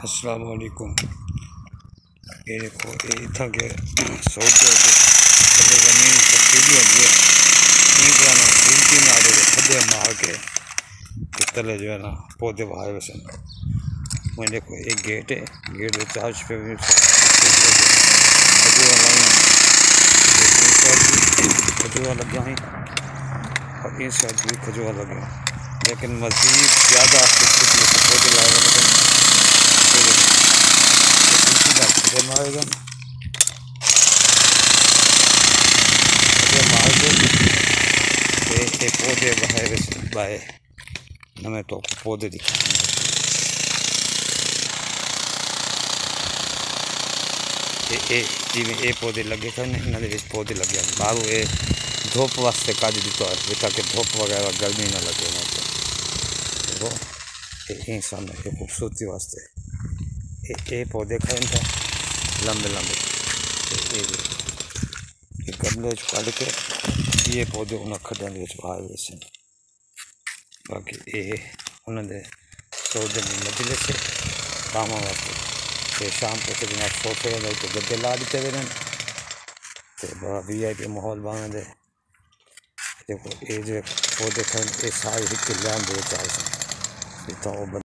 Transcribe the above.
السلام علیکم۔ یہ دیکھو اتنا کہ سوچو کہ زمین پتیلی ہوتی ہے این طرح نا گھومتی نہ آئے کھڈے مار کے تلے جو ہے نا پودے بہائے ویسے میں دیکھو ایک گیٹ ہے، گیٹ کے چارج پہ بھی کھجورا لگا ہیں اور ان سائڈ بھی کھجورا لگے ہیں، لیکن مزید زیادہ خوبصورتی سے پودے لائے گا کھڈے مارے گا یہ پودے بہائے ویسے بائے ہمیں تو پودے دکھائیں جی یہ پودے لگے تھے انہوں نے پودے لگے باہر یہ دھوپ واسطے کج دیتا ہے تاکہ دھوپ وغیرہ گرمی نہ لگے دیکھو یہ سامنے یہ خوبصورتی واسطے یہ پودے کھائیں تھے لمبے لمبے یہ گملے کھڈ کے یہ پودے انہیں کھڈن باہر ویسے باقی یہ انہوں نے سودے میں مجلس ہے کام واسطے شام کو جناب سوفے تو گدے لا دیتے ہوئے تو بڑا وی آئی پی ماحول بنا دے دیکھو یہ جو پودے کھائیں یہ سارے ایک لین دے چار سن